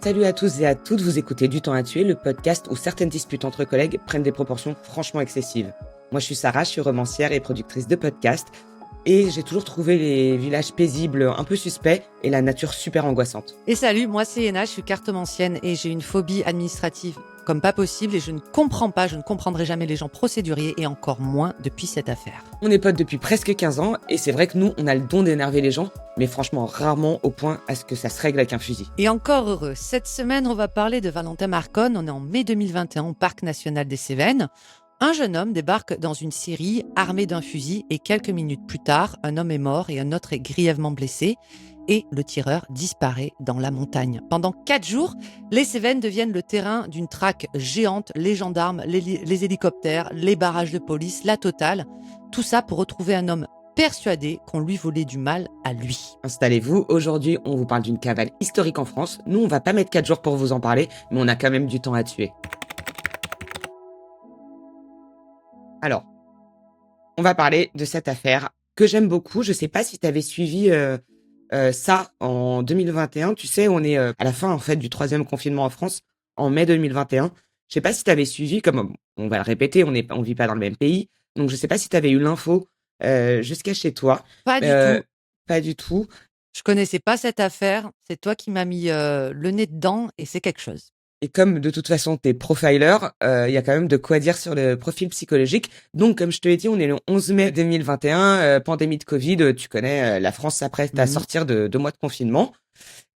Salut à tous et à toutes, vous écoutez Du temps à tuer, le podcast où certaines disputes entre collègues prennent des proportions franchement excessives. Moi je suis Sarah, je suis romancière et productrice de podcasts et j'ai toujours trouvé les villages paisibles un peu suspects et la nature super angoissante. Et salut, moi c'est Ena, je suis cartomancienne et j'ai une phobie administrative comme pas possible et je ne comprendrai jamais les gens procéduriers et encore moins depuis cette affaire. On est potes depuis presque 15 ans et c'est vrai que nous on a le don d'énerver les gens, mais franchement rarement au point à ce que ça se règle avec un fusil. Et encore heureux, cette semaine on va parler de Valentin Marconne, on est en mai 2021 au Parc National des Cévennes. Un jeune homme débarque dans une scierie armé d'un fusil et quelques minutes plus tard, un homme est mort et un autre est grièvement blessé. Et le tireur disparaît dans la montagne. Pendant 4 jours, les Cévennes deviennent le terrain d'une traque géante, les gendarmes, les hélicoptères, les barrages de police, la totale. Tout ça pour retrouver un homme persuadé qu'on lui volait du mal à lui. Installez-vous, aujourd'hui on vous parle d'une cavale historique en France. Nous on va pas mettre 4 jours pour vous en parler, mais on a quand même du temps à tuer. Alors, on va parler de cette affaire que j'aime beaucoup. Je sais pas si tu avais suivi ça en 2021. Tu sais, on est à la fin en fait du 3e confinement en France en mai 2021. Je sais pas si tu avais suivi, comme on va le répéter, on vit pas dans le même pays. Donc je sais pas si tu avais eu l'info jusqu'à chez toi. Pas du tout. Pas du tout. Je connaissais pas cette affaire. C'est toi qui m'as mis le nez dedans et c'est quelque chose. Et comme de toute façon t'es profiler, il y a quand même de quoi dire sur le profil psychologique. Donc comme je te l'ai dit, on est le 11 mai 2021, pandémie de Covid, tu connais, la France s'apprête à sortir de 2 mois de confinement.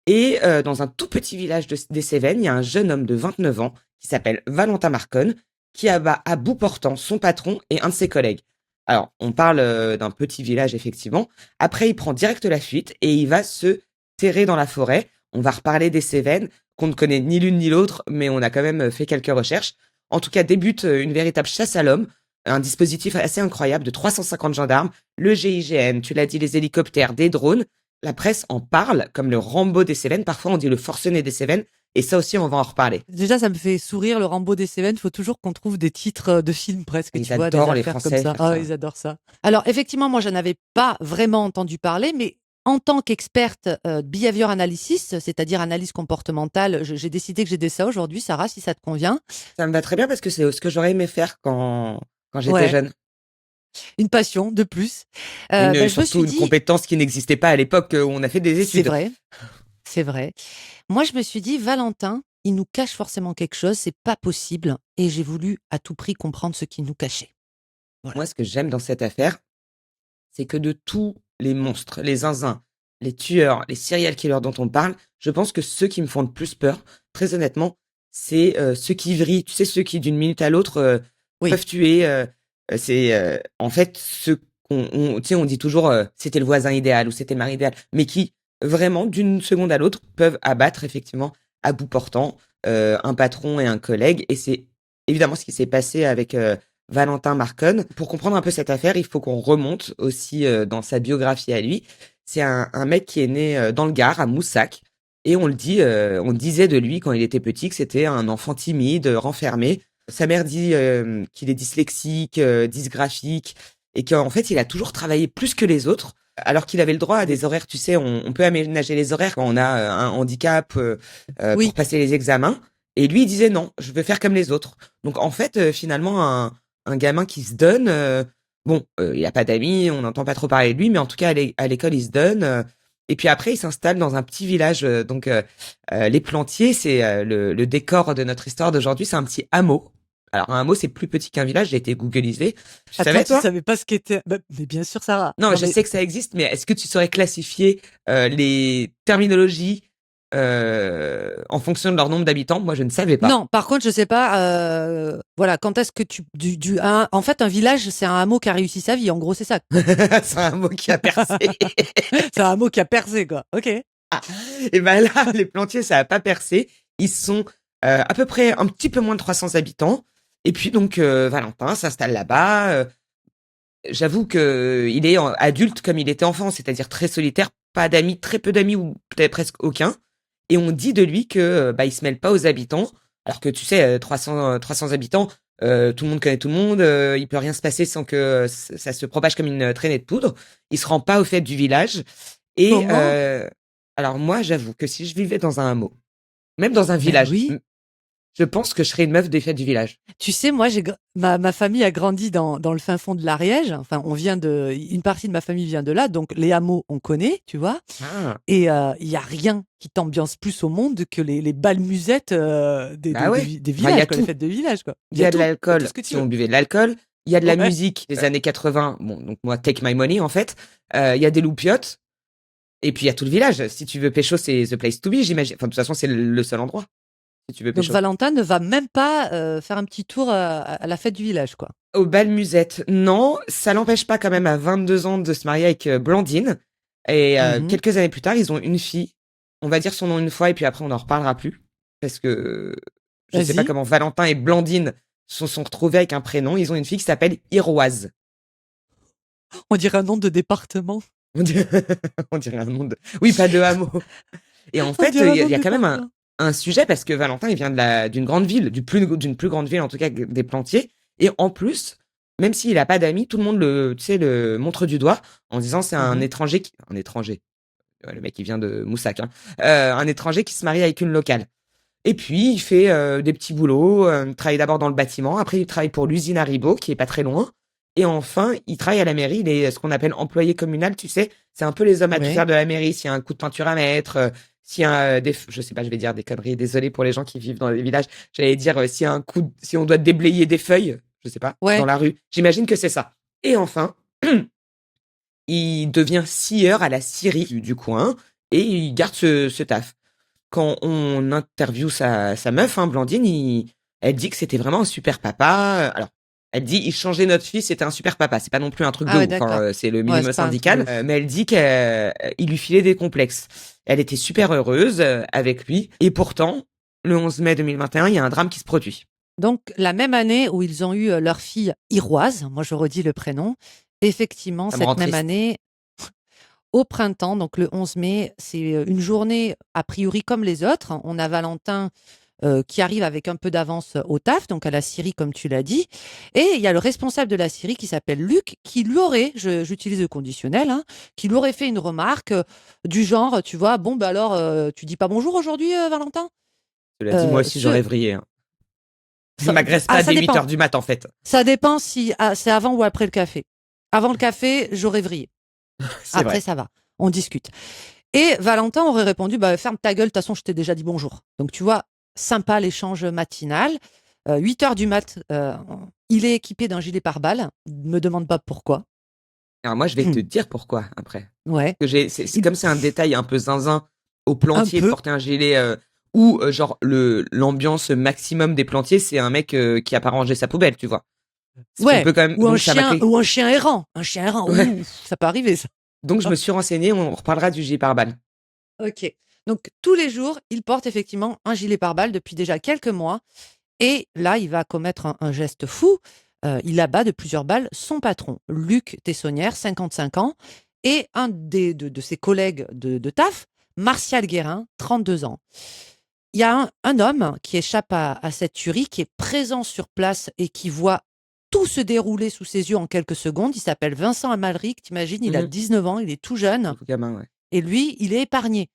Et dans un tout petit village des Cévennes, il y a un jeune homme de 29 ans qui s'appelle Valentin Marconne, qui abat à bout portant son patron et un de ses collègues. Alors, on parle d'un petit village, effectivement. Après, il prend direct la fuite et il va se terrer dans la forêt. On va reparler des Cévennes, qu'on ne connaît ni l'une ni l'autre, mais on a quand même fait quelques recherches. En tout cas, débute une véritable chasse à l'homme, un dispositif assez incroyable de 350 gendarmes, le GIGN, tu l'as dit, les hélicoptères, des drones. La presse en parle comme le Rambo des Cévennes. Parfois, on dit le forcené des Cévennes. Et ça aussi, on va en reparler. Déjà, ça me fait sourire, le Rambo des Cévennes. Il faut toujours qu'on trouve des titres de films presque, Ils tu vois, des adorent les affaires Français comme ça. faire ça. Ils adorent ça. Alors, effectivement, moi, je n'avais pas vraiment entendu parler, mais en tant qu'experte behavior analysis, c'est-à-dire analyse comportementale, j'ai décidé que j'aidais ça aujourd'hui, Sarah, si ça te convient. Ça me va très bien parce que c'est ce que j'aurais aimé faire quand j'étais jeune. Une passion de plus. Surtout une compétence qui n'existait pas à l'époque où on a fait des études. C'est vrai. Moi, je me suis dit, Valentin, il nous cache forcément quelque chose, c'est pas possible. Et j'ai voulu à tout prix comprendre ce qu'il nous cachait. Voilà. Moi, ce que j'aime dans cette affaire, c'est que de tous les monstres, les zinzins, les tueurs, les serial killers dont on parle, je pense que ceux qui me font le plus peur, très honnêtement, c'est ceux qui vrillent. Tu sais, ceux qui, d'une minute à l'autre, peuvent tuer. C'est en fait ceux tu sais, on dit toujours c'était le voisin idéal ou c'était le mari idéal, mais qui vraiment d'une seconde à l'autre peuvent abattre effectivement à bout portant un patron et un collègue. Et c'est évidemment ce qui s'est passé avec Valentin Marconne. Pour comprendre un peu cette affaire, il faut qu'on remonte aussi dans sa biographie à lui. C'est un mec qui est né dans le Gard, à Moussac, et on disait de lui quand il était petit que c'était un enfant timide, renfermé. Sa mère dit qu'il est dyslexique, dysgraphique, et qu'en fait, il a toujours travaillé plus que les autres, alors qu'il avait le droit à des horaires. Tu sais, on peut aménager les horaires quand on a un handicap pour passer les examens. Et lui, il disait non, je veux faire comme les autres. Donc en fait, finalement, un gamin qui se donne, il a pas d'amis, on n'entend pas trop parler de lui, mais en tout cas, à l'école, il se donne. Et puis après, il s'installe dans un petit village. Les Plantiers, c'est le décor de notre histoire d'aujourd'hui. C'est un petit hameau. Alors, un hameau, c'est plus petit qu'un village. J'ai été googlisé. Tu savais, toi ? Tu savais pas ce qu'était... mais bien sûr, Sarah. Non, je sais que ça existe, mais est-ce que tu saurais classifier les terminologies en fonction de leur nombre d'habitants? Moi, je ne savais pas. Non, par contre, je sais pas. Voilà, quand est-ce que en fait, un village, c'est un hameau qui a réussi sa vie. En gros, c'est ça. C'est un hameau qui a percé. C'est un hameau qui a percé, quoi. Ok. Ah. Et ben là, les Plantiers, ça a pas percé. Ils sont à peu près un petit peu moins de 300 habitants. Et puis donc, Valentin s'installe là-bas. J'avoue que il est adulte comme il était enfant, c'est-à-dire très solitaire, pas d'amis, très peu d'amis ou peut-être presque aucun. Et on dit de lui que il se mêle pas aux habitants, alors que tu sais 300 habitants, tout le monde connaît tout le monde, il peut rien se passer sans que ça se propage comme une traînée de poudre. Il se rend pas aux fêtes du village. Et alors moi, j'avoue que si je vivais dans un hameau Même dans un Ben village. oui. Je pense que je serais une meuf des fêtes du village. Tu sais, moi, ma famille a grandi dans le fin fond de l'Ariège. Enfin, une partie de ma famille vient de là, donc les hameaux, on connaît, tu vois. Ah, Et il y a rien qui t'ambiance plus au monde que les bals musettes bah ouais. des Enfin, il y villages, a quoi, les tout. fêtes de village, quoi. Il y a de Il y a tout l'alcool ce que tu si on veux. buvait de l'alcool. Il y a de la Ouais. musique des années 80. Bon, donc moi, Take My Money, en fait. Il y a des loupiottes. Et puis, il y a tout le village. Si tu veux pécho, c'est the place to be, j'imagine. Enfin, de toute façon, c'est le seul endroit. Si tu veux Donc pécho. Valentin ne va même pas faire un petit tour à la fête du village, quoi. Au bal musette, non. Ça l'empêche pas quand même à 22 ans de se marier avec Blandine. Et Mhm. quelques années plus tard, ils ont une fille. On va dire son nom une fois et puis après, on n'en reparlera plus. Parce que je sais pas Vas-y. comment Valentin et Blandine se sont retrouvés avec un prénom. Ils ont une fille qui s'appelle Iroise. On dirait un nom de département. On dirait, on dirait un nom de... Oui, pas de hameau. Et en On fait, dirait un il nom y de a quand même département. un sujet parce que Valentin, il vient d'une grande ville, d'une plus grande ville, en tout cas, des Plantiers. Et en plus, même s'il a pas d'amis, tout le monde tu sais, le montre du doigt en disant c'est un Mhm. étranger un étranger. Ouais, le mec, il vient de Moussac, hein. Un étranger qui se marie avec une locale. Et puis, il fait des petits boulots. Il travaille d'abord dans le bâtiment. Après, il travaille pour l'usine Haribo, qui est pas très loin. Et enfin, il travaille à la mairie. Il est ce qu'on appelle employé communal. Tu sais, c'est un peu les hommes à tout Ouais. faire de la mairie. S'il y a un coup de peinture à mettre, s'il y a je sais pas, je vais dire des conneries. Désolé pour les gens qui vivent dans les villages. J'allais dire si on doit déblayer des feuilles, je sais pas, dans Ouais. la rue. J'imagine que c'est ça. Et enfin, il devient scieur à la scierie du coin et il garde ce taf. Quand on interviewe sa meuf, hein, Blandine, elle dit que c'était vraiment un super papa. Alors, elle dit il changeait notre fils, c'était un super papa. C'est pas non plus un truc de Ah ouais, ouf, hein, d'accord. c'est le Ouais, minimum c'est pas un truc de syndical. ouf. Mais elle dit qu'il lui filait des complexes. Elle était super heureuse avec lui. Et pourtant, le 11 mai 2021, il y a un drame qui se produit. Donc, la même année où ils ont eu leur fille Iroise, moi je redis le prénom, effectivement, Ça me rend cette même triste. année, au printemps, donc le 11 mai, c'est une journée a priori comme les autres. On a Valentin qui arrive avec un peu d'avance au taf, donc à la scierie, comme tu l'as dit. Et il y a le responsable de la scierie qui s'appelle Luc, qui lui aurait, j'utilise le conditionnel, hein, qui lui aurait fait une remarque du genre, tu vois, bon, bah alors, tu dis pas bonjour aujourd'hui, Valentin? Cela dit, moi aussi, Ce, j'aurais vrillé, hein. Ne m'agresse pas ça dès 8 dépend. heures du mat, en fait. Ça dépend si c'est avant ou après le café. Avant le café, j'aurais vrillé. C'est Après, vrai. ça va. On discute. Et Valentin aurait répondu, bah, ferme ta gueule, de toute façon, je t'ai déjà dit bonjour. Donc, tu vois, sympa l'échange matinal. 8 heures du mat, il est équipé d'un gilet pare-balles. Me demande pas pourquoi. Alors moi, je vais te dire pourquoi après. Ouais. Que c'est Il- comme c'est un détail un peu zinzin au un plantier de peu. porter un gilet ou genre l'ambiance maximum des plantiers, c'est un mec qui a pas rangé sa poubelle, tu vois. Ce qu'on Ouais. peut quand même, donc ça m'a créé. Ou un chien errant. Un chien errant. Ouais. Ouh, ça peut arriver, ça. Donc je me suis renseigné, on reparlera du gilet pare-balles. Ok. Donc, tous les jours, il porte effectivement un gilet pare-balles depuis déjà quelques mois. Et là, il va commettre un geste fou. Il abat de plusieurs balles son patron, Luc Tessonnière, 55 ans, et un de ses collègues de taf, Martial Guérin, 32 ans. Il y a un homme qui échappe à cette tuerie, qui est présent sur place et qui voit tout se dérouler sous ses yeux en quelques secondes. Il s'appelle Vincent Amalric, t'imagines, il a Mhm. 19 ans, il est tout jeune, Pauvre gamin, ouais. et lui, il est épargné.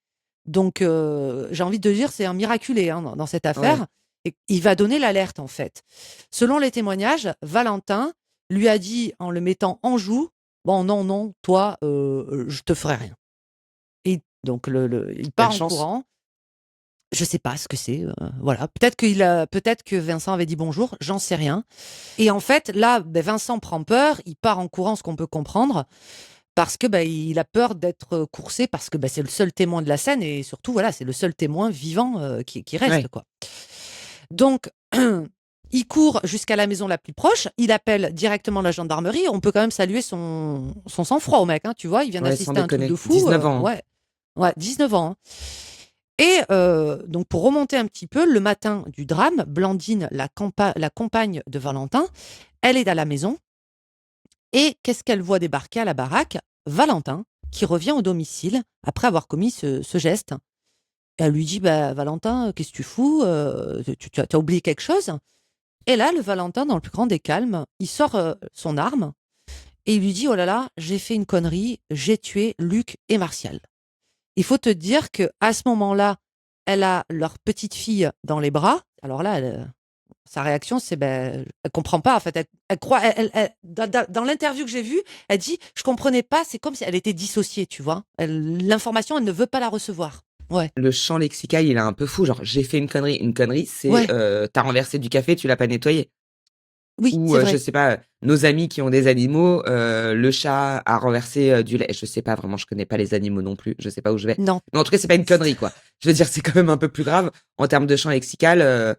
Donc, j'ai envie de dire, c'est un miraculé hein, dans cette Ouais. affaire. Et il va donner l'alerte, en fait. Selon les témoignages, Valentin lui a dit, en le mettant en joue, bon, non, non, toi, je te ferai rien. Et donc, il Quelle part en chance. courant. Je sais pas ce que c'est. Voilà. Peut-être que Vincent avait dit bonjour, j'en sais rien. Et en fait, là, ben, Vincent prend peur, il part en courant, ce qu'on peut comprendre parce que bah, il a peur d'être coursé parce que bah, c'est le seul témoin de la scène et surtout voilà c'est le seul témoin vivant qui reste Ouais. quoi. Donc il court jusqu'à la maison la plus proche, il appelle directement la gendarmerie. On peut quand même saluer son sang-froid au mec, hein, tu vois, il vient Ouais, sans d'assister à un truc de déconner. fou, 19 ans, hein. ouais, ouais, 19 ans. Hein. Et donc pour remonter un petit peu, le matin du drame, Blandine, la compagne de Valentin, elle est à la maison et qu'est-ce qu'elle voit débarquer à la baraque? Valentin, qui revient au domicile après avoir commis ce geste. Elle lui dit bah, Valentin, qu'est-ce que tu fous tu as oublié quelque chose? Et là, le Valentin, dans le plus grand des calmes, il sort son arme et il lui dit oh là là, j'ai fait une connerie, j'ai tué Luc et Martial. Il faut te dire que à ce moment-là, elle a leur petite fille dans les bras. Alors là, sa réaction, c'est elle comprend pas. En fait, elle croit. Dans l'interview que j'ai vue, elle dit, je comprenais pas. C'est comme si elle était dissociée, tu vois. L'information, elle ne veut pas la recevoir. Ouais, Le champ lexical, il est un peu fou. Genre, j'ai fait une connerie. Une connerie, c'est ouais, t'as renversé du café, tu l'as pas nettoyé. oui, Ou c'est je vrai. sais pas, nos amis qui ont des animaux, le chat a renversé du lait. Je sais pas vraiment, je connais pas les animaux non plus. Je sais pas où je vais. Non. Mais en tout cas, c'est pas une connerie, quoi. Je veux dire, c'est quand même un peu plus grave en termes de champ lexical.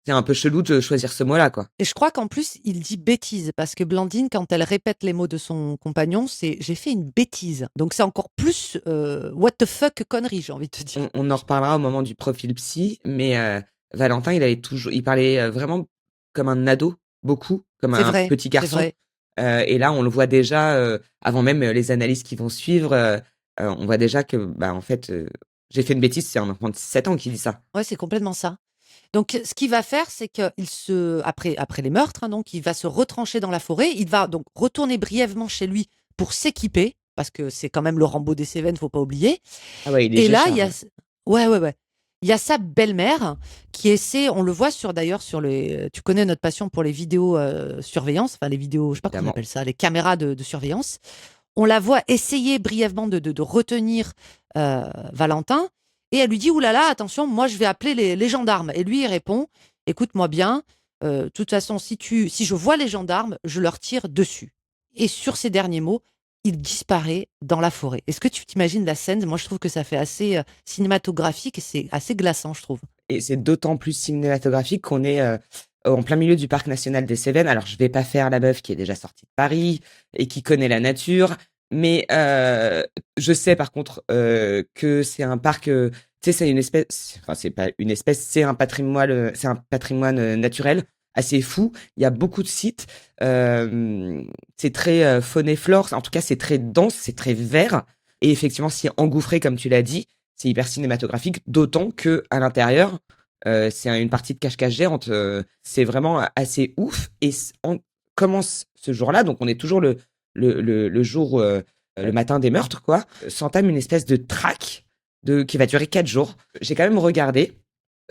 C'est un peu chelou de choisir ce mot-là, quoi. Et je crois qu'en plus, il dit bêtise, parce que Blandine, quand elle répète les mots de son compagnon, c'est j'ai fait une bêtise. Donc c'est encore plus what the fuck que connerie, j'ai envie de te dire. On en reparlera au moment du profil psy, mais Valentin, il parlait vraiment comme un ado, beaucoup, comme C'est un vrai, petit c'est garçon. vrai. Et là, on le voit déjà, avant même les analyses qui vont suivre, on voit déjà que, bah, en fait, j'ai fait une bêtise, c'est un enfant de 7 ans qui dit ça. Ouais, c'est complètement ça. Donc, ce qu'il va faire, c'est après les meurtres, hein, donc, il va se retrancher dans la forêt. Il va donc retourner brièvement chez lui pour s'équiper, parce que c'est quand même le Rambo des Cévennes, faut pas oublier. Ah ouais, il est Et là, il y Géchard, a, ouais. ouais, ouais, ouais. Il y a sa belle-mère qui essaie, on le voit d'ailleurs sur les, tu connais notre passion pour les vidéos surveillance, enfin les vidéos, je sais pas comment on Évidemment. appelle ça, les caméras de surveillance. On la voit essayer brièvement de retenir Valentin et elle lui dit, oulala, attention, moi je vais appeler les gendarmes. Et lui, il répond, écoute-moi bien, de toute façon, si je vois les gendarmes, je leur tire dessus. Et sur ces derniers mots, il disparaît dans la forêt. Est-ce que tu t'imagines la scène? Moi, je trouve que ça fait assez cinématographique et c'est assez glaçant, je trouve. Et c'est d'autant plus cinématographique qu'on est en plein milieu du parc national des Cévennes. Alors, je vais pas faire la meuf qui est déjà sortie de Paris et qui connaît la nature, mais je sais par contre que c'est un parc. Tu sais, c'est une espèce. Enfin, c'est pas une espèce, c'est un patrimoine naturel assez fou. Il y a beaucoup de sites. C'est très faune et flore. En tout cas, c'est très dense, c'est très vert. Et effectivement, si engouffré, comme tu l'as dit, c'est hyper cinématographique, d'autant que à l'intérieur, c'est une partie de cache-cache géante. C'est vraiment assez ouf. Et on commence ce jour-là, donc on est toujours le jour, le matin des meurtres, quoi. S'entame une espèce de traque qui va durer 4 jours. J'ai quand même regardé,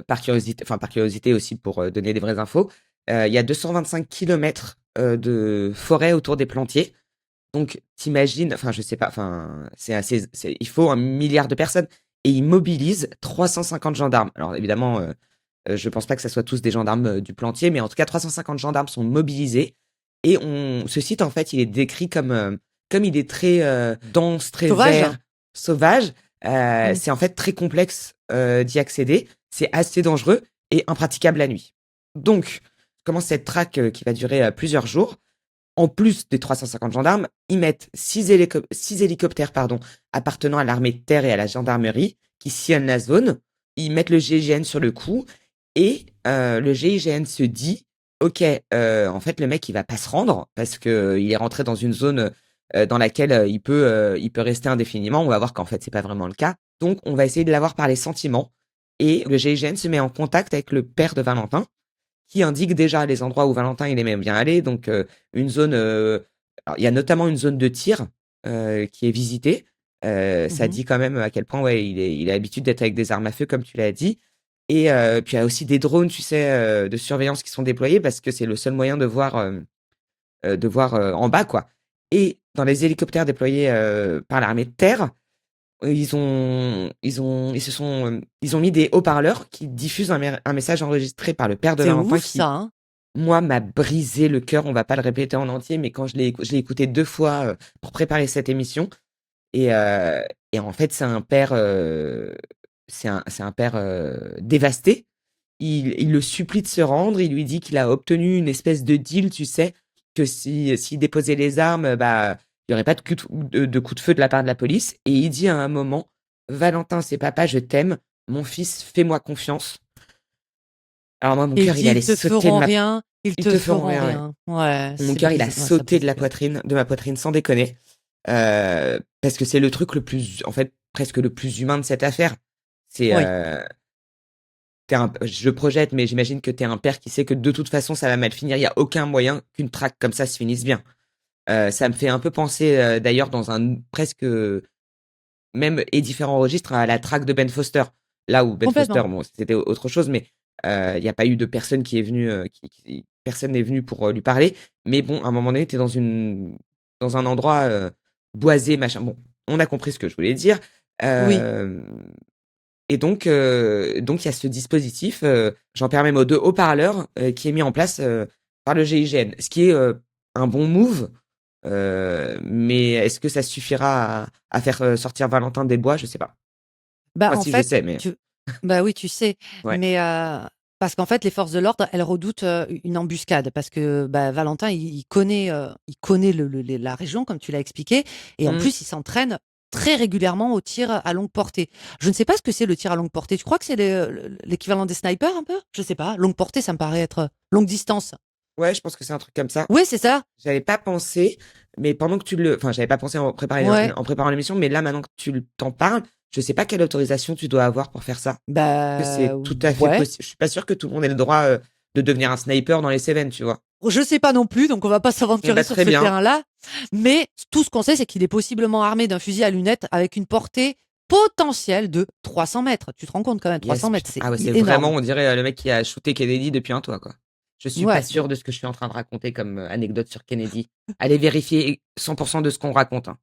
par curiosité aussi pour donner des vraies infos. Il y a 225 kilomètres de forêt autour des Plantiers. Donc, t'imagines, enfin, je sais pas, enfin, il faut 1 milliard de personnes et ils mobilisent 350 gendarmes. Alors, évidemment, je pense pas que ça soit tous des gendarmes du Plantier, mais en tout cas, 350 gendarmes sont mobilisés et ce site, en fait, il est décrit comme il est très dense, très Sauvage? vert, sauvage. Mm. C'est en fait très complexe d'y accéder. C'est assez dangereux et impraticable la nuit. Donc, commence cette traque qui va durer plusieurs jours. En plus des 350 gendarmes, ils mettent 6 hélicoptères appartenant à l'armée de terre et à la gendarmerie qui sillonnent la zone. Ils mettent le GIGN sur le coup et le GIGN se dit ok, en fait le mec il va pas se rendre parce que il est rentré dans une zone dans laquelle il peut rester indéfiniment. On va voir qu'en fait c'est pas vraiment le cas. Donc on va essayer de l'avoir par les sentiments et le GIGN se met en contact avec le père de Valentin qui indique déjà les endroits où Valentin il aimait bien aller. Donc une zone, alors, il y a notamment une zone de tir qui est visitée. Ça Mhm. dit quand même à quel point ouais, il a l'habitude d'être avec des armes à feu comme tu l'as dit. Et puis il y a aussi des drones, tu sais, de surveillance qui sont déployés parce que c'est le seul moyen de voir en bas quoi. Et dans les hélicoptères déployés par l'armée de terre, ils ont mis des haut-parleurs qui diffusent un message enregistré par le père de C'est Valentin ouf, qui, ça, hein. moi, m'a brisé le cœur. On va pas le répéter en entier, mais quand je l'ai écouté 2 fois pour préparer cette émission. Et, euh, et en fait, c'est un père dévasté. Il le supplie de se rendre. Il lui dit qu'il a obtenu une espèce de deal, tu sais, que s'il déposait les armes, bah, il y aurait pas de coup de feu de la part de la police. Et il dit à un moment, Valentin, c'est papa, je t'aime. Mon fils, fais-moi confiance. Alors moi, mon Et il cœur, il dit, allait sauter de ma... ils Ils te te feront feront rien, ouais. rien. Ouais, Mon c'est cœur, il a brisé. Ouais, ça sauté brise de le la cœur. poitrine, sans déconner. Parce que c'est le truc le plus, en fait, presque le plus humain de cette affaire. C'est, Oui. je projette, mais j'imagine que t'es un père qui sait que de toute façon, ça va mal finir. Il y a aucun moyen qu'une traque comme ça se finisse bien. Ça me fait un peu penser, d'ailleurs, dans un presque même et différent registre à la traque de Ben Foster. Là où Ben Foster, Complètement. bon, c'était autre chose, mais il n'y a pas eu de personne qui est venue, personne n'est venu pour lui parler. Mais bon, à un moment donné, tu es dans un endroit boisé, machin. Bon, on a compris ce que je voulais dire. Oui. Euh, et donc il y a ce dispositif, j'en perds même aux deux haut-parleurs, qui est mis en place par le GIGN. Ce qui est un bon move, mais est-ce que ça suffira à faire sortir Valentin des bois? Je sais pas. Bah, Enfin, en si, je fait, sais, mais bah oui, tu sais, ouais. mais parce qu'en fait, les forces de l'ordre, elles redoutent une embuscade parce que bah, Valentin, il connaît la région, comme tu l'as expliqué, et en Mm. plus, il s'entraîne très régulièrement au tir à longue portée. Je ne sais pas ce que c'est le tir à longue portée. Tu crois que c'est l'équivalent des snipers un peu? Je sais pas. Longue portée, ça me paraît être longue distance. Ouais, je pense que c'est un truc comme ça. Oui, c'est ça. J'avais pas pensé, mais pendant que enfin, j'avais pas pensé Ouais. en préparant l'émission, mais là, maintenant que t'en parles, je sais pas quelle autorisation tu dois avoir pour faire ça. Que Bah c'est tout à fait ouais. possible. Je suis pas sûr que tout le monde ait le droit de devenir un sniper dans les Cévennes, tu vois. Je sais pas non plus, donc on va pas Eh s'aventurer ben, sur très ce bien. terrain-là. Mais tout ce qu'on sait, c'est qu'il est possiblement armé d'un fusil à lunettes avec une portée potentielle de 300 mètres. Tu te rends compte quand même, 300 Yes, mètres, putain. c'est Ah ouais, c'est vraiment, énorme. on dirait le mec qui a shooté Kennedy depuis un toit, quoi. Je suis pas Ouais. sûr de ce que je suis en train de raconter comme anecdote sur Kennedy. Allez vérifier 100% de ce qu'on raconte, hein.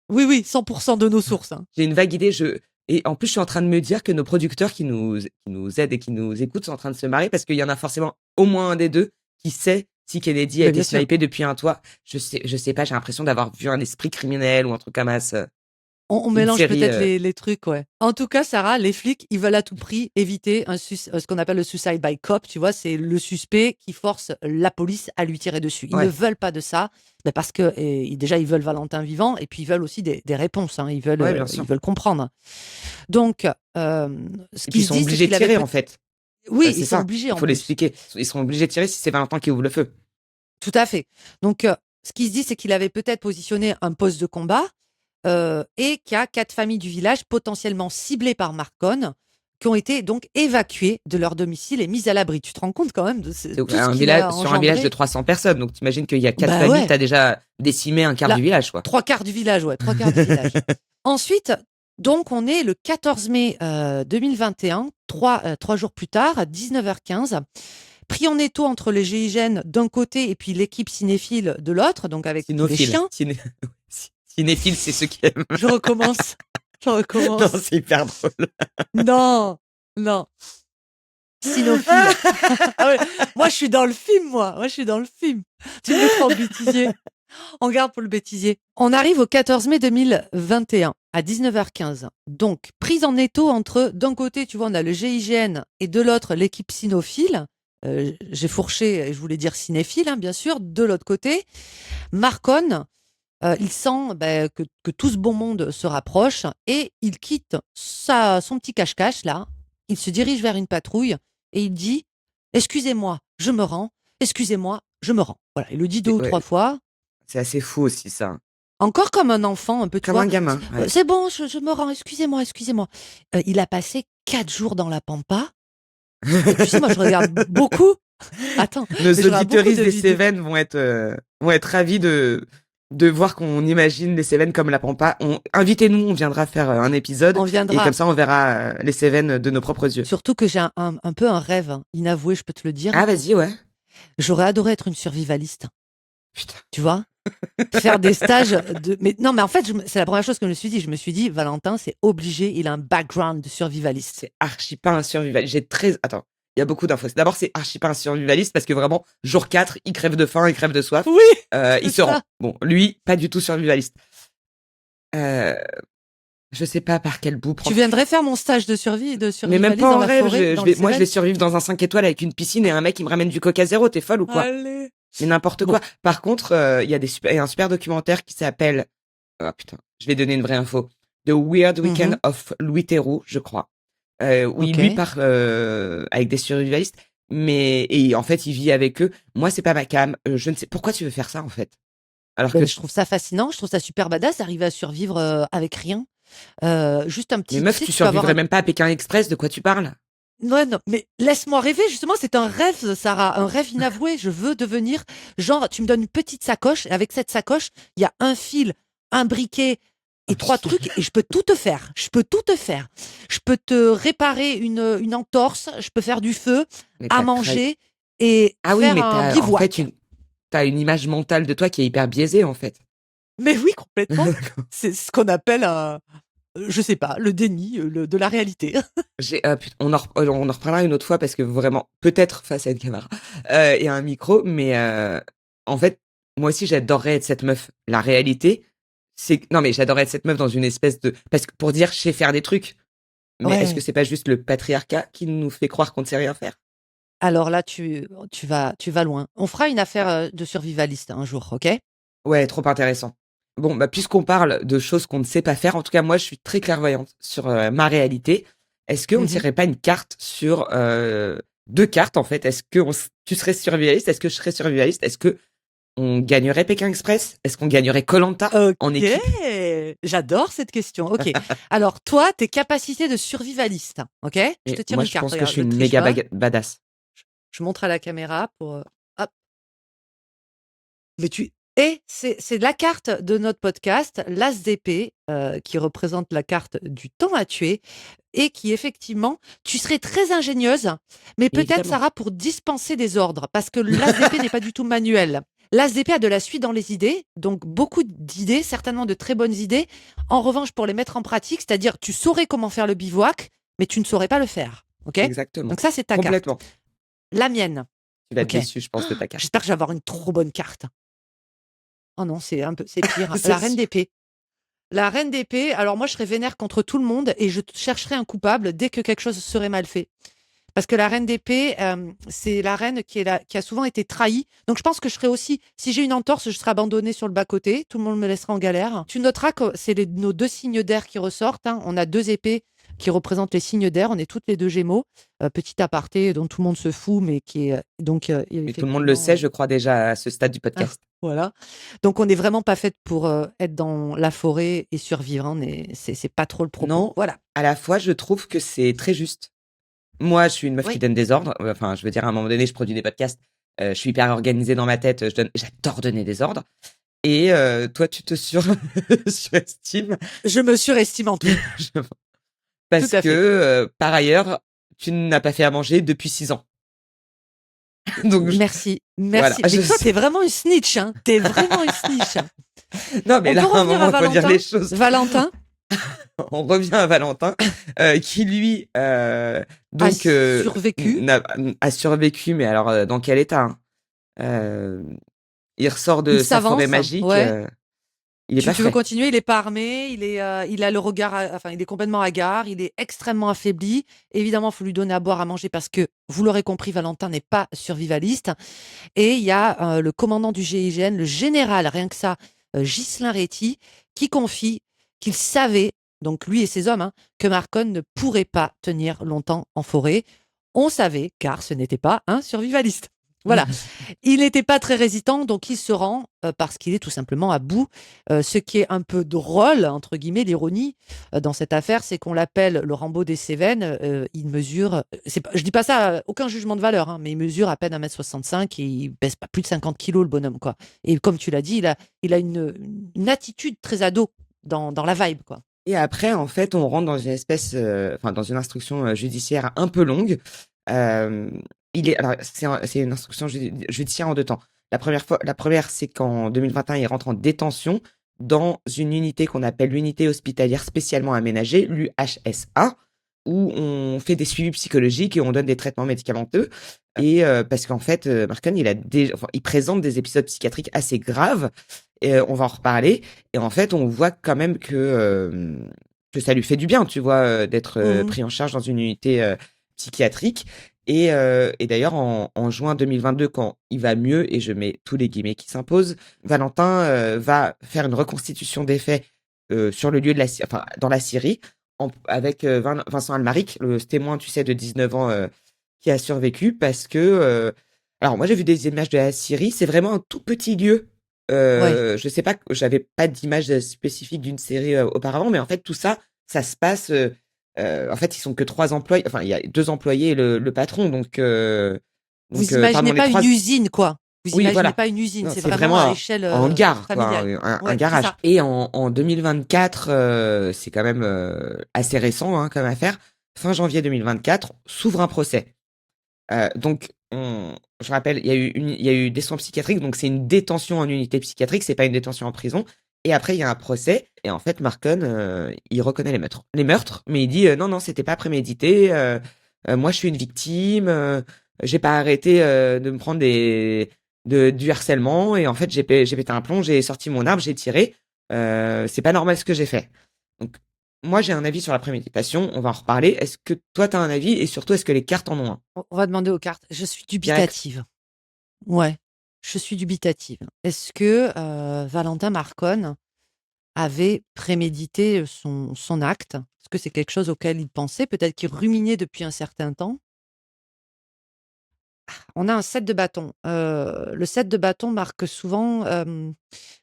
Oui, oui, 100% de nos sources, hein. J'ai une vague idée, et en plus, je suis en train de me dire que nos producteurs qui nous aident et qui nous écoutent sont en train de se marrer parce qu'il y en a forcément au moins un des deux qui sait si Kennedy a Mais été bien sûr. snipé depuis un toit. Je sais pas, j'ai l'impression d'avoir vu un esprit criminel ou un truc comme ça. On Une mélange série. peut-être les trucs, ouais. En tout cas, Sarah, les flics, ils veulent à tout prix éviter ce qu'on appelle le suicide by cop. Tu vois, c'est le suspect qui force la police à lui tirer dessus. Ils ne Ouais, veulent pas de ça, mais parce que déjà, ils veulent Valentin vivant et puis ils veulent aussi des réponses, hein. ouais, bien Ils sûr. veulent comprendre. Donc, ce Et puis qui ils se sont dit, c'est obligés de qu'il avait tirer peut en fait. Oui, ils C'est sont ça. obligés Il en faut plus. l'expliquer. Ils sont obligés de tirer si c'est Valentin qui ouvre le feu. Tout à fait. Donc, ce qui se dit, c'est qu'il avait peut-être positionné un poste de combat et qu'il y a 4 familles du village potentiellement ciblées par Marcon qui ont été donc évacuées de leur domicile et mises à l'abri. Tu te rends compte quand même de C'est tout ce un qu'il village, a sur un village de engendré? 300 personnes. Donc t'imagines qu'il y a 4 Bah familles, ouais, t'as déjà décimé un quart là, du village, quoi. 3 quarts du village, ouais, 3 quarts du village. Ensuite, donc on est le 14 mai 2021, 3 jours plus tard, à 19h15. Pris en étau entre les GIGN d'un côté et puis l'équipe cinéphile de l'autre, donc avec tous les Cynophile. chiens. Cinéphile, c'est ceux qui aiment. Je recommence. Je Non, recommence. c'est hyper drôle. Non, non. Cynophile. Ah ouais. Moi, je suis dans le film, moi. Moi, je suis dans le film. Tu me mettras en bêtisier. On garde pour le bêtisier. On arrive au 14 mai 2021 à 19h15. Donc, prise en étau entre, d'un côté, tu vois, on a le GIGN et de l'autre, l'équipe cynophile. J'ai fourché, et je voulais dire cinéphile, hein, bien sûr. De l'autre côté, Marcon, il sent que tout ce bon monde se rapproche et il quitte son petit cache-cache, là. Il se dirige vers une patrouille et il dit « Excusez-moi, je me rends. Excusez-moi, je me rends. » Voilà, il le dit 2 ou Ouais, 3 fois. c'est assez fou aussi, ça. Encore comme un enfant, un peu, tu Comme vois. un gamin. Ouais. C'est bon, je me rends, excusez-moi, excusez-moi. Il a passé 4 jours dans la pampa. Et tu sais, moi, je regarde beaucoup. Attends, Nos mais je regarde beaucoup auditeuristes de des vidéos. Cévennes vont être ravis de voir qu'on imagine les Cévennes comme la Pampa. Invitez-nous, on viendra faire un épisode. On Et comme viendra. ça, on verra les Cévennes de nos propres yeux. Surtout que j'ai un peu un rêve inavoué, je peux te le dire. Ah, vas-y, ouais. J'aurais adoré être une survivaliste, Putain, tu vois? Faire des stages de. Mais non, mais en fait, c'est la première chose que je me suis dit. Je me suis dit, Valentin, c'est obligé, il a un background de survivaliste. c'est archi pas un survivaliste. Attends, il y a beaucoup d'infos. D'abord, c'est archi pas un survivaliste parce que vraiment, jour 4, il crève de faim, il crève de soif. Oui, Il c'est se rend. ça. Bon, lui, pas du tout survivaliste. Euh, je sais pas par quel bout Tu prendre. viendrais faire mon stage de survie, de Mais même survivaliste pas dans en la rêve. forêt, dans les Moi, je vais Cévennes? survivre dans un 5 étoiles avec une piscine et un mec qui me ramène du Coca Zéro. T'es folle ou quoi? Allez. Mais n'importe Bon, quoi. Par contre, il y a un super documentaire qui s'appelle, ah putain, je vais donner une vraie info. The Weird Weekend mhm, of Louis Theroux, je crois. Où il lui ok. parle avec des survivalistes, et en fait, il vit avec eux. Moi, c'est pas ma cam. Je ne sais pourquoi tu veux faire ça en fait. Alors que, Ben, je trouve ça fascinant, je trouve ça super badass d'arriver à survivre avec rien. Juste un mais petit, tu meuf, sais, tu tu peux avoir survivrais un. même pas à Pékin Express. De quoi tu parles? Ouais, non, mais laisse-moi rêver, justement, c'est un rêve, Sarah, un rêve inavoué. Je veux devenir, genre, tu me donnes une petite sacoche, et avec cette sacoche, il y a un fil, un briquet et 3 trucs et je peux tout te faire. Je peux tout te faire. Je peux te réparer une entorse, je peux faire du feu, Mais à t'as très... manger et Ah oui, faire mais un en fait bivouac. t'as une image mentale de toi qui est hyper biaisée en fait. Mais oui, complètement. D'accord. C'est ce qu'on appelle un, je sais pas, le déni de la réalité. On en reparlera une autre fois parce que vraiment, peut-être face à une caméra et à un micro, mais en fait, moi aussi, j'adorerais être cette meuf. La réalité, non, mais j'adorerais être cette meuf dans une espèce de, parce que pour dire, je sais faire des trucs. Mais est-ce que Ouais. c'est pas juste le patriarcat qui nous fait croire qu'on ne sait rien faire? Alors là, tu vas loin. On fera une affaire de survivaliste un jour, ok? Ouais, trop intéressant. Bon, bah, puisqu'on parle de choses qu'on ne sait pas faire, en tout cas, moi, je suis très clairvoyante sur ma réalité. Est-ce qu'on ne Mhm. tirerait pas une carte sur deux cartes, en fait? Tu serais survivaliste? Est-ce que je serais survivaliste? Est-ce que on gagnerait Pékin Express? Est-ce qu'on gagnerait koh en Ok, équipe? j'adore cette question. Ok, alors toi, tes capacités de survivaliste, ok? Je te Et tire moi, une je carte. pense que je Regarde, suis je une triche méga pas. badass. Je montre à la caméra pour. Hop. Mais tu. Et c'est la carte de notre podcast, l'As d'épée, qui représente la carte du temps à tuer, et qui effectivement, tu serais très ingénieuse, mais peut-être Évidemment. Sarah pour dispenser des ordres, parce que l'As d'épée n'est pas du tout manuel. L'As d'épée a de la suite dans les idées, donc beaucoup d'idées, certainement de très bonnes idées. En revanche, pour les mettre en pratique, c'est-à-dire tu saurais comment faire le bivouac, mais tu ne saurais pas le faire. Ok? Exactement. Donc ça, c'est ta carte. Complètement. La mienne. Tu vas être Ok. déçu, je pense, de ta carte. J'espère que je vais avoir une trop bonne carte. Oh non, c'est pire. C'est La reine sûr. d'épée. La reine d'épée, alors moi je serais vénère contre tout le monde et je chercherais un coupable dès que quelque chose serait mal fait. Parce que la reine d'épée, c'est la reine qui a souvent été trahie. Donc je pense que je serais aussi, si j'ai une entorse, je serais abandonnée sur le bas-côté. Tout le monde me laissera en galère. Tu noteras que c'est nos deux signes d'air qui ressortent, hein. On a deux épées qui représentent les signes d'air. On est toutes les deux Gémeaux. Petit aparté dont tout le monde se fout, mais qui est donc Mais tout le monde le effectivement. sait, je crois, déjà à ce stade du Ah, podcast. voilà. Donc on n'est vraiment pas faite pour être dans la forêt et survivre, hein. C'est pas trop le propos. Non, Voilà. à la fois, je trouve que c'est très juste. Moi, je suis une meuf qui Oui. donne des ordres. Enfin, je veux dire, à un moment donné, je produis des podcasts. Je suis hyper organisée dans ma tête. J'adore donner des ordres. Et toi, tu te surestimes. Je me surestime en tout. Tout Parce à que, fait. par ailleurs, tu n'as pas fait à manger depuis 6 ans. Donc, Merci, voilà. merci. Mais toi, t'es vraiment une snitch, hein. T'es vraiment une snitch. Non, mais On là, peut à un revenir à moment, il faut dire Valentin. les choses. Valentin On revient à Valentin, qui lui, a donc, survécu. a survécu, mais alors, dans quel état, hein? Il ressort Il de sa forêt s'avance. magique, Ouais. il est pas Tu veux frais. continuer? Il est pas armé. Il a le regard, enfin, il est complètement hagard. Il est extrêmement affaibli. Évidemment, il faut lui donner à boire, à manger parce que vous l'aurez compris, Valentin n'est pas survivaliste. Et il y a le commandant du GIGN, le général, rien que ça, Ghislain Réty, qui confie qu'il savait, donc lui et ses hommes, hein, que Marcon ne pourrait pas tenir longtemps en forêt. On savait, car ce n'était pas un survivaliste. Voilà. Il n'était pas très résistant, donc il se rend parce qu'il est tout simplement à bout. Ce qui est un peu drôle, entre guillemets, l'ironie dans cette affaire, c'est qu'on l'appelle le Rambo des Cévennes. Il mesure, je dis pas ça, aucun jugement de valeur, hein, mais il mesure à peine 1,65 m et il pèse pas plus de 50 kilos, le bonhomme, quoi. Et comme tu l'as dit, il a une attitude très ado dans la vibe, quoi. Et après, en fait, on rentre dans une espèce, enfin, dans une instruction judiciaire un peu longue. Euh, alors, c'est une instruction judiciaire en deux temps. La première, c'est qu'en 2021, il rentre en détention dans une unité qu'on appelle l'unité hospitalière spécialement aménagée, l'UHSA, où on fait des suivis psychologiques et on donne des traitements médicamenteux. Et parce qu'en fait, Marcon, il présente des épisodes psychiatriques assez graves. Et on va en reparler. Et en fait, on voit quand même que ça lui fait du bien, tu vois, d'être Mhm. pris en charge dans une unité psychiatrique. Et d'ailleurs, en juin 2022, quand il va mieux, et je mets tous les guillemets qui s'imposent, Valentin va faire une reconstitution des faits sur le lieu enfin, dans la Syrie, avec Vincent Almaric, le témoin, tu sais, de 19 ans qui a survécu, parce que... alors, moi, j'ai vu des images de la Syrie, c'est vraiment un tout petit lieu. Ouais. Je sais pas, j'avais pas d'image spécifique d'une série auparavant, mais en fait, tout ça, ça se passe... en fait, ils sont que 3 employés. Enfin, il y a 2 employés et le patron. Donc, Vous pardon, imaginez les pas une trois. usine, quoi. Vous Oui, imaginez voilà. pas une usine, Non, c'est c'est vraiment vraiment à échelle un hangar, quoi, familiale. un Ouais, c'est garage. ça. Et en 2024, c'est quand même assez récent hein, comme affaire. Fin janvier 2024, s'ouvre un procès. Donc, je rappelle, il y a eu des soins psychiatriques, donc c'est une détention en unité psychiatrique, c'est pas une détention en prison. Et après, il y a un procès. Et en fait, Marcon, il reconnaît les meurtres, mais il dit non, non, c'était pas prémédité. Moi, je suis une victime. J'ai pas arrêté de me prendre du harcèlement. Et en fait, j'ai pété un plomb, j'ai sorti mon arme, j'ai tiré. C'est pas normal ce que j'ai fait. Donc, moi, j'ai un avis sur la préméditation. On va en reparler. Est-ce que toi, t'as un avis? Et surtout, est-ce que les cartes en ont un? On va demander aux cartes. Je suis Direct. dubitative. Ouais, je suis dubitative. Est-ce que Valentin Marconne avait prémédité son acte? Est-ce que c'est quelque chose auquel il pensait? Peut-être qu'il ruminait depuis un certain temps. On a un 7 de bâton. Le 7 de bâton marque souvent,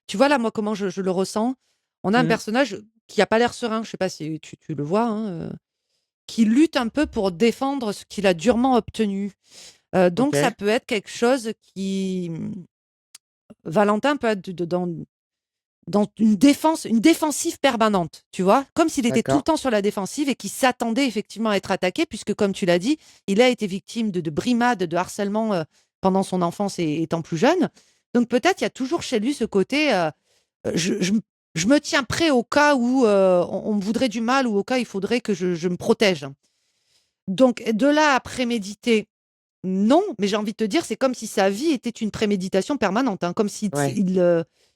tu vois là, moi, comment je le ressens? On a un Mhm. personnage qui a pas l'air serein, je sais pas si tu le vois, hein, qui lutte un peu pour défendre ce qu'il a durement obtenu. Donc ça Ok. peut être quelque chose qui, Valentin peut être dans une défensive permanente, tu vois? Comme s'il était tout le D'accord. temps sur la défensive et qu'il s'attendait effectivement à être attaqué puisque comme tu l'as dit, il a été victime de brimades, de harcèlement, pendant son enfance et étant plus jeune. Donc peut-être il y a toujours chez lui ce côté, je me tiens prêt au cas où, on me voudrait du mal ou au cas il faudrait que je me protège. Donc de là à préméditer, non, mais j'ai envie de te dire, c'est comme si sa vie était une préméditation permanente, hein, comme s'il Ouais.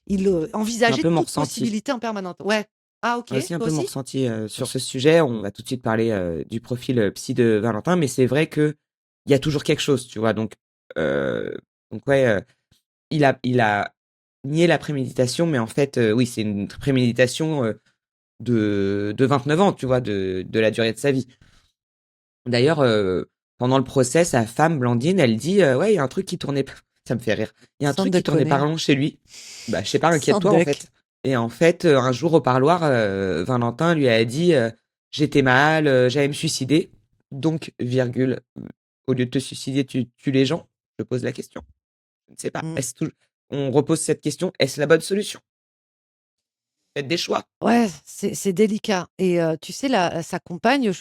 C'est un envisageait peu mon toute ressenti. possibilité en permanence. Ouais. Ah OK, Aussi un toi peu mon aussi? ressenti sur ce sujet. On va tout de suite parler du profil psy de Valentin, mais c'est vrai que il y a toujours quelque chose, tu vois. Euh, donc ouais, il a nié la préméditation, mais en fait, oui, c'est une préméditation de 29 ans, tu vois, de la durée de sa vie. D'ailleurs, pendant le procès, sa femme, Blandine, elle dit, ouais, il y a un truc qui tournait pas. Ça me fait rire. Il y a un Sans truc qui tournait pas déconner. rond chez lui. Bah, je sais pas, Sans inquiète-toi, en deck. fait. Et en fait, un jour au parloir, Valentin lui a dit, j'étais mal, j'allais me suicider. Donc, virgule, au lieu de te suicider, tu tues les gens. Je pose la question. Je ne sais pas. Mmh. On repose cette question. Est-ce la bonne solution? Faites des choix. Ouais, c'est délicat et tu sais la sa compagne,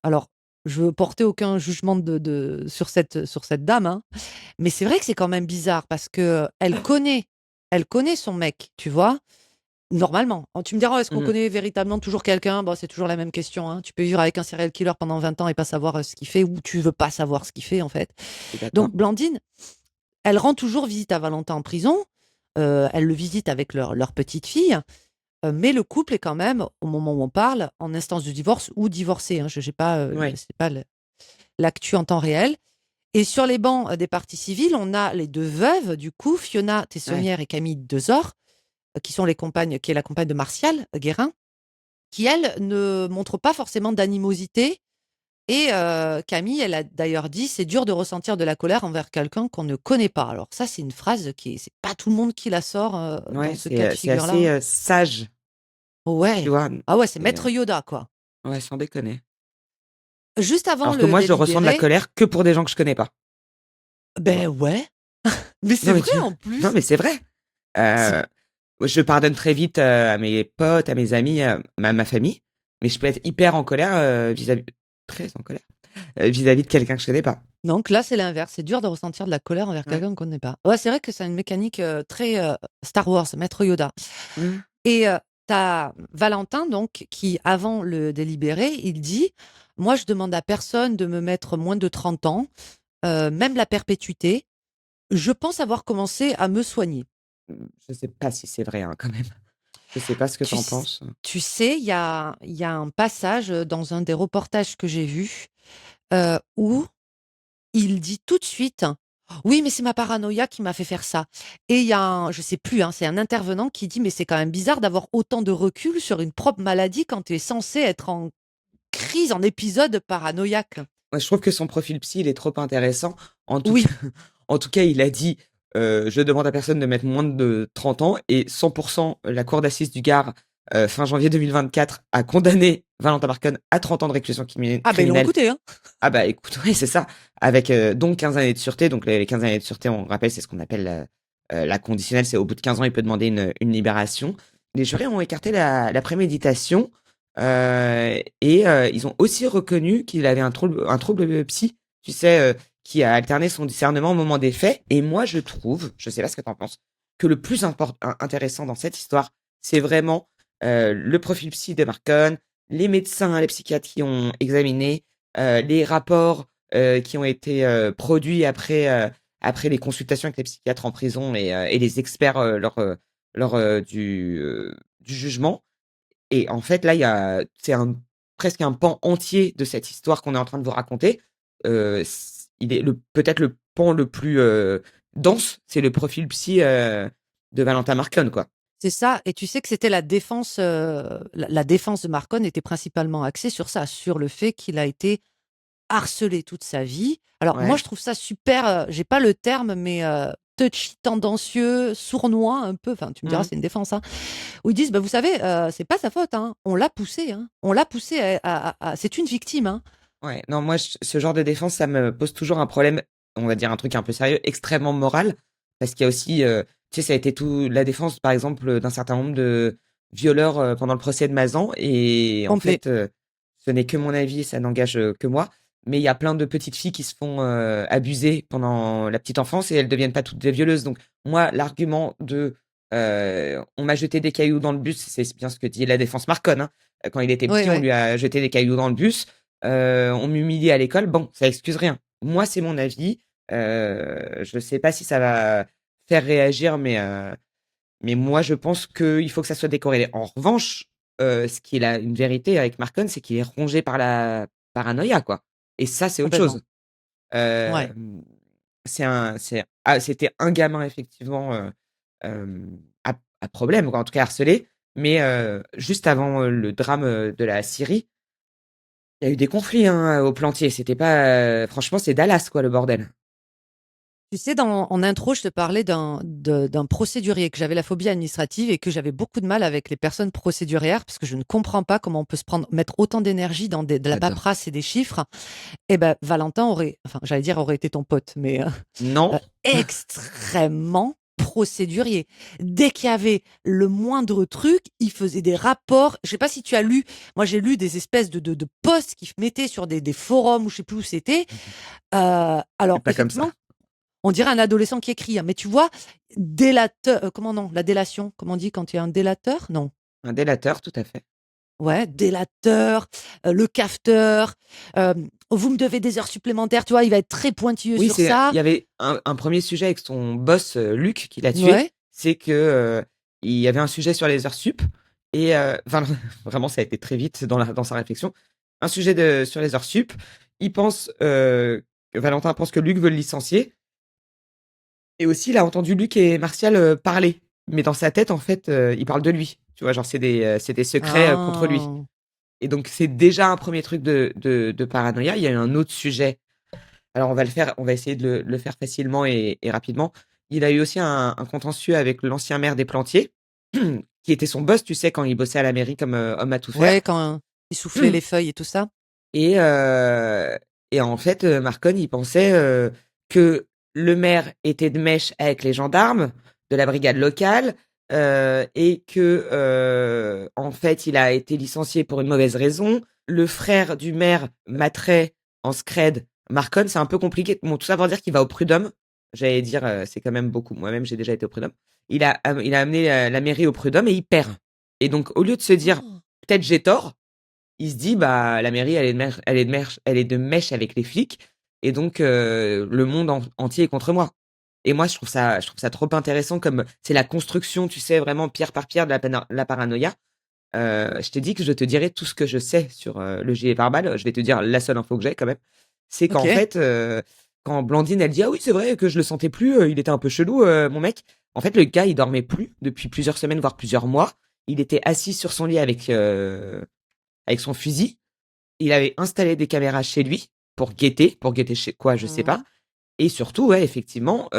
alors je veux porter aucun jugement sur cette dame, hein, mais c'est vrai que c'est quand même bizarre parce que elle connaît son mec, tu vois? Normalement. Oh, tu me diras: «Est-ce qu'on Mhm. connaît véritablement toujours quelqu'un?» Bon, c'est toujours la même question, hein. Tu peux vivre avec un serial killer pendant 20 ans et pas savoir, ce qu'il fait ou tu veux pas savoir ce qu'il fait, en fait. Je suis d'accord. Donc Blandine, elle rend toujours visite à Valentin en prison, elle le visite avec leur petite fille, mais le couple est quand même, au moment où on parle, en instance de divorce ou divorcé, hein. Je j'ai pas, Ouais. c'est pas l'actu en temps réel et sur les bancs, des parties civiles, on a les 2 veuves du coup, Fiona Ouais. Tessonnière et Camille Dezor, qui sont les compagnes qui est la compagne de Martial Guérin, qui elle ne montre pas forcément d'animosité et Camille, elle a d'ailleurs dit: «C'est dur de ressentir de la colère envers quelqu'un qu'on ne connaît pas». Alors ça, c'est une phrase qui est c'est pas tout le monde qui la sort, dans Ouais, ce cas de c'est figure-là, assez hein. sage, tu Ouais. vois. Ah ouais, c'est Et, maître Yoda, quoi. ouais, sans déconner. Juste avant Alors que le moi, je ressens de la délibéré, colère que pour des gens que je connais pas, tu ben vois? ouais, mais c'est Non, mais vrai tu en non, plus. mais c'est vrai. C'est Heu, je pardonne très vite, à mes potes, à mes amis, ma famille, mais je peux être hyper en colère, vis-à-vis très en colère, vis-à-vis de quelqu'un que je connais pas. donc là, c'est l'inverse, c'est dur de ressentir de la colère envers Ouais. quelqu'un qu'on connaît pas. Ouais, c'est vrai que c'est une mécanique, très, Star Wars, maître Yoda Mmh. et tu Valentin donc qui, avant le délibéré, il dit: «Moi, je demande à personne de me mettre moins de 30 ans, même la perpétuité. Je pense avoir commencé à me soigner». Je sais pas si c'est vrai, hein, quand même. Je sais pas ce que tu Tu en s penses. tu sais, il y a un passage, dans un des reportages que j'ai vu, où il dit tout de suite: «Oui, mais c'est ma paranoïa qui m'a fait faire ça» et il y a un je sais plus, hein, c'est un intervenant qui dit: «Mais c'est quand même bizarre d'avoir autant de recul sur une propre maladie quand tu es censé être en crise, en épisode paranoïaque». Moi, je trouve que son profil psy, il est trop intéressant. En tout cas Oui, en tout cas, il a dit, «Je demande à personne de mettre moins de 30 ans» et 100 la cour d'assises du Gard fin janvier 2024, a condamné Valentin Marcon à 30 ans de réclusion Ah ben ils l'ont criminelle. écouté, hein. Ah bah écoute, ouais, c'est ça. Avec donc 15 années de sûreté. Donc les 15 années de sûreté, on rappelle, c'est ce qu'on appelle la conditionnelle. C'est au bout de 15 ans, il peut demander une libération. Les jurés ont écarté la préméditation et ils ont aussi reconnu qu'il avait un trouble psy, tu sais, qui a alterné son discernement au moment des faits. Et moi, je trouve, je sais pas ce que t'en penses, que le plus intéressant dans cette histoire, c'est vraiment le profil psy de Marcon, les médecins, les psychiatres qui ont examiné, les rapports qui ont été produits après les consultations avec les psychiatres en prison et les experts du jugement. Et en fait, là, c'est presque un pan entier de cette histoire qu'on est en train de vous raconter. Il est peut-être le pan le plus dense, c'est le profil psy de Valentin Marcon, quoi. C'est ça, et tu sais que c'était la défense, la défense de Marcon était principalement axée sur ça, sur le fait qu'il a été harcelé toute sa vie. Alors moi, Ouais. je trouve ça super, j'ai pas le terme, mais touchy, tendancieux, sournois un peu, enfin tu me diras, Mmh. c'est une défense, hein, où ils disent: «Bah, vous savez, c'est pas sa faute, hein, on l'a poussé, hein, on l'a poussé c'est une victime, hein». Ouais, non, moi, ce genre de défense, ça me pose toujours un problème, on va dire un truc un peu sérieux, extrêmement moral, parce qu'il y a aussi, tu sais, ça a été tout la défense, par exemple, d'un certain nombre de violeurs pendant le procès de Mazan, et en Complet. fait, ce n'est que mon avis, ça n'engage que moi, mais il y a plein de petites filles qui se font abuser pendant la petite enfance et elles deviennent pas toutes des violeuses. Donc moi, l'argument de on m'a jeté des cailloux dans le bus, c'est bien ce que dit la défense Marcon, hein. Quand il était Oui, petit, on oui, lui a jeté des cailloux dans le bus. On m'humiliait à l'école. Bon, ça excuse rien. Moi, c'est mon avis. Je sais pas si ça va faire réagir, mais moi, je pense qu'il faut que ça soit décorrélé. En revanche, ce qui est une vérité avec Marcon, c'est qu'il est rongé par la paranoïa, quoi. Et ça, c'est autre complètement. chose. Euh, Ouais. C'était un gamin, effectivement, à problème, quoi, en tout cas harcelé. Mais juste avant le drame de la Syrie, il y a eu des conflits hein, au Plantier. C'était pas. Franchement, c'est Dallas, quoi, le bordel. Tu sais, en intro, je te parlais d'un procédurier, que j'avais la phobie administrative et que j'avais beaucoup de mal avec les personnes procédurières parce que je ne comprends pas comment on peut mettre autant d'énergie dans de la J'adore. paperasse et des chiffres. Et ben, Valentin aurait, enfin, j'allais dire aurait été ton pote, mais Non. extrêmement procédurier. Dès qu'il y avait le moindre truc, il faisait des rapports. Je sais pas si tu as lu, moi j'ai lu des espèces de posts qu'il mettait sur des forums ou je sais plus où c'était. C'est Alors, pas comme ça. effectivement, on dirait un adolescent qui écrit, hein, mais tu vois, délateur, comment non, la délation, comment on dit quand il y a un délateur? Non. Un délateur, tout à fait. Ouais, délateur, le cafeteur, vous me devez des heures supplémentaires, tu vois? Il va être très pointilleux Oui, sur ça. il y avait un premier sujet avec son boss, Luc, qui l'a tué. Ouais. C'est que il y avait un sujet sur les heures sup. Et enfin, vraiment, ça a été très vite dans sa réflexion. Un sujet sur les heures sup. Valentin pense que Luc veut le licencier. Et aussi, il a entendu Luc et Martial parler. Mais dans sa tête, en fait, il parle de lui. Tu vois, genre, c'est des secrets contre lui. Ah! Et donc, c'est déjà un premier truc de paranoïa. Il y a eu un autre sujet. Alors, on va essayer de le faire facilement et rapidement. Il a eu aussi un contentieux avec l'ancien maire des Plantiers, qui était son boss, tu sais, quand il bossait à la mairie comme homme à tout Ouais, faire. quand il soufflait les feuilles et tout ça? Et, euh, et en fait, Marcon, il pensait que le maire était de mèche avec les gendarmes de la brigade locale et que, en fait, il a été licencié pour une mauvaise raison. Le frère du maire matrait en scred Marcon. C'est un peu compliqué. Bon, tout ça pour dire qu'il va au prud'homme. J'allais dire, c'est quand même beaucoup. Moi-même, j'ai déjà été au prud'homme. Il a amené la mairie au prud'homme et il perd. Et donc, au lieu de se dire, Oh! peut-être j'ai tort, il se dit bah la mairie elle est de mèche avec les flics et donc le monde entier est contre moi. Et moi je trouve ça trop intéressant comme c'est la construction, tu sais, vraiment pierre par pierre de la paranoïa. Je t'ai dit que je te dirais tout ce que je sais sur le gilet pare-balles. Je vais te dire la seule info que j'ai quand même, c'est qu'en OK. fait quand Blandine elle dit ah oui c'est vrai que je le sentais plus, il était un peu chelou mon mec. En fait le gars il dormait plus depuis plusieurs semaines voire plusieurs mois. Il était assis sur son lit avec son fusil. Il avait installé des caméras chez lui pour guetter chez quoi, je sais pas. Mmh. Et surtout, ouais, effectivement, tu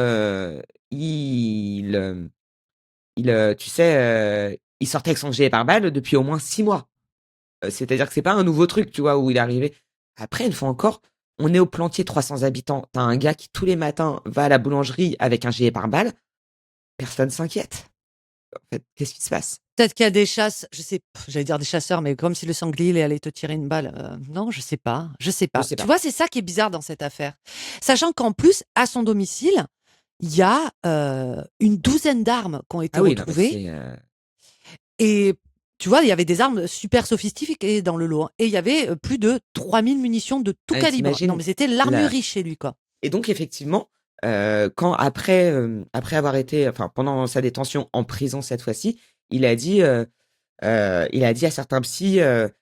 sais, il sortait avec son gilet pare-balles depuis au moins 6 mois. C'est-à-dire que c'est pas un nouveau truc, tu vois, où il est arrivé. Après, une fois encore, on est au Plantier, 300 habitants. T'as un gars qui, tous les matins, va à la boulangerie avec un gilet pare-balles. Personne s'inquiète. En fait, qu'est-ce qui se passe? Peut-être qu'il y a des chasses, je sais, j'allais dire des chasseurs, mais comme si le sanglier il allait te tirer une balle. Non, je sais pas, je sais Je pas. sais Tu pas. vois, c'est ça qui est bizarre dans cette affaire. Sachant qu'en plus, à son domicile, il y a une douzaine d'armes qui ont été Ah oui, non, mais retrouvées. c'est... Et tu vois, il y avait des armes super sophistiquées dans le lot, hein. Et il y avait plus de 3000 munitions de tout calibre. Non, t'imagines mais c'était la... l'armurerie chez lui, quoi. Et donc, effectivement, après avoir été... Enfin, pendant sa détention en prison cette fois-ci, il a dit... il a dit à certains psys,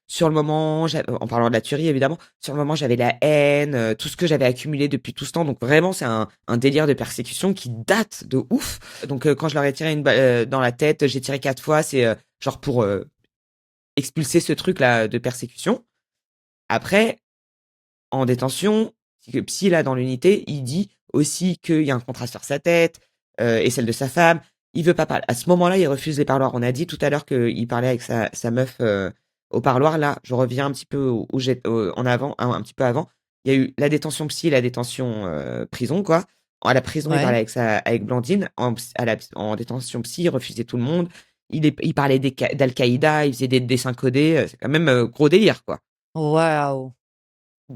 sur le moment, en parlant de la tuerie évidemment, sur le moment j'avais la haine, tout ce que j'avais accumulé depuis tout ce temps. Donc vraiment c'est un délire de persécution qui date de ouf. Donc quand je leur ai tiré une balle dans la tête, j'ai tiré 4 fois, c'est genre pour expulser ce truc là de persécution. Après, en détention, psy là dans l'unité, il dit aussi qu'il y a un contrat sur sa tête et celle de sa femme. Il veut pas parler. À ce moment-là, il refuse les parloirs. On a dit tout à l'heure qu'il parlait avec sa meuf au parloir. Là, je reviens un petit peu où j'ai en avant, un petit peu avant. Il y a eu la détention psy et la détention prison, quoi. À la prison, il Ouais. parlait avec Blandine. En détention psy, il refusait tout le monde. Il parlait d'Al-Qaïda, il faisait des dessins codés. C'est quand même gros délire, quoi. Waouh.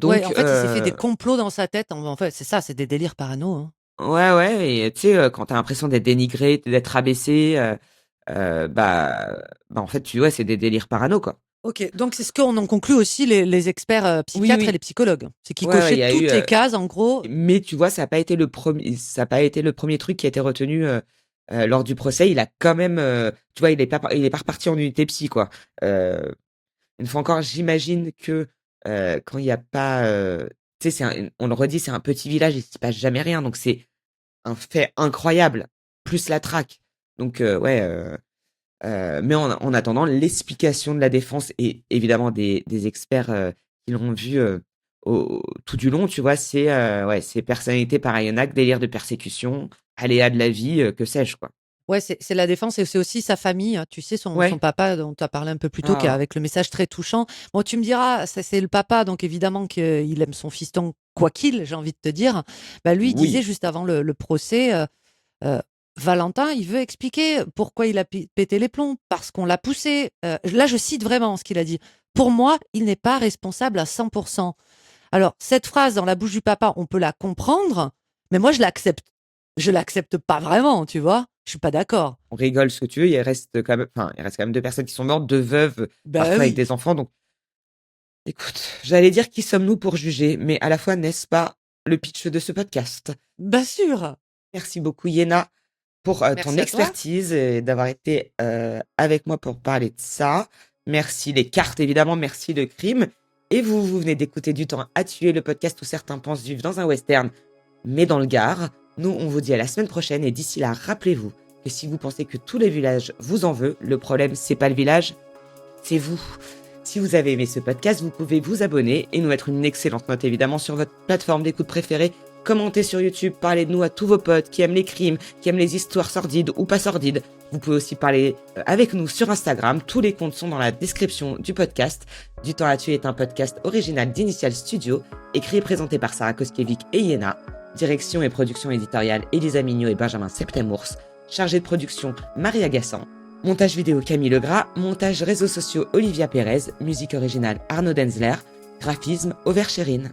Ouais, Donc, en fait, il s'est fait des complots dans sa tête. En fait, c'est ça, c'est des délires parano, hein. ouais, et tu sais, quand t'as l'impression d'être dénigré, d'être abaissé, en fait, ouais, c'est des délires parano, quoi. Ok, donc c'est ce qu'on en conclut aussi les experts Oui, psychiatres et les oui. psychologues. C'est qu'ils Ouais, il cochaient y a eu. toutes les cases, en gros. Mais tu vois, ça a pas été le premier truc qui a été retenu lors du procès. Il a quand même, tu vois, il est pas reparti en unité psy, quoi. Euh, une fois encore, j'imagine que quand il y a pas, tu sais, on le redit, c'est un petit village, il se passe jamais rien, donc c'est un fait incroyable, plus la traque. Donc ouais. Mais en attendant, l'explication de la défense et évidemment des experts qui l'ont vu tout du long, tu vois, c'est ouais, c'est personnalité paranoïaque, délire de persécution, aléa de la vie, que sais-je, quoi. Ouais, c'est la défense et c'est aussi sa famille, hein. Tu sais, son Ouais. papa dont tu as parlé un peu plus tôt, qui a Ah, avec le message très touchant. Bon, tu me diras, c'est le papa, donc évidemment qu'il aime son fiston, quoi qu'il, j'ai envie de te dire. Bah, lui, il disait oui. juste avant le procès, euh, Valentin, il veut expliquer pourquoi il a pété les plombs, parce qu'on l'a poussé. Là, je cite vraiment ce qu'il a dit. Pour moi, il n'est pas responsable à 100%. Alors, cette phrase dans la bouche du papa, on peut la comprendre, mais moi, je l'accepte. Je l'accepte pas vraiment, tu vois. Je suis pas d'accord. On rigole ce que tu veux, il reste quand même deux personnes qui sont mortes, deux veuves, Ben parfois avec oui, des enfants. Donc, écoute, j'allais dire qui sommes-nous pour juger, mais à la fois, n'est-ce pas le pitch de ce podcast? bien sûr. Merci beaucoup, Yéna, pour ton Merci à toi. expertise et d'avoir été avec moi pour parler de ça. Merci les cartes, évidemment. Merci le crime. Et vous venez d'écouter Du temps à tuer, le podcast où certains pensent vivre dans un western, mais dans le Gard. Nous, on vous dit à la semaine prochaine. Et d'ici là, rappelez-vous que si vous pensez que tous les villages vous en veulent, le problème, c'est pas le village, c'est vous. Si vous avez aimé ce podcast, vous pouvez vous abonner et nous mettre une excellente note évidemment sur votre plateforme d'écoute préférée. Commentez sur YouTube, parlez de nous à tous vos potes qui aiment les crimes, qui aiment les histoires sordides ou pas sordides. Vous pouvez aussi parler avec nous sur Instagram, tous les comptes sont dans la description du podcast. Du temps à tuer est un podcast original d'Initial Studio, écrit et présenté par Sarah Koskiewicz et Yéna. Direction et production éditoriale Elisa Mignot et Benjamin Septemours. Chargé de production Maria Gassan. Montage vidéo Camille Legras, montage réseaux sociaux Olivia Pérez, musique originale Arnaud Denzler, graphisme Auvert Chérine.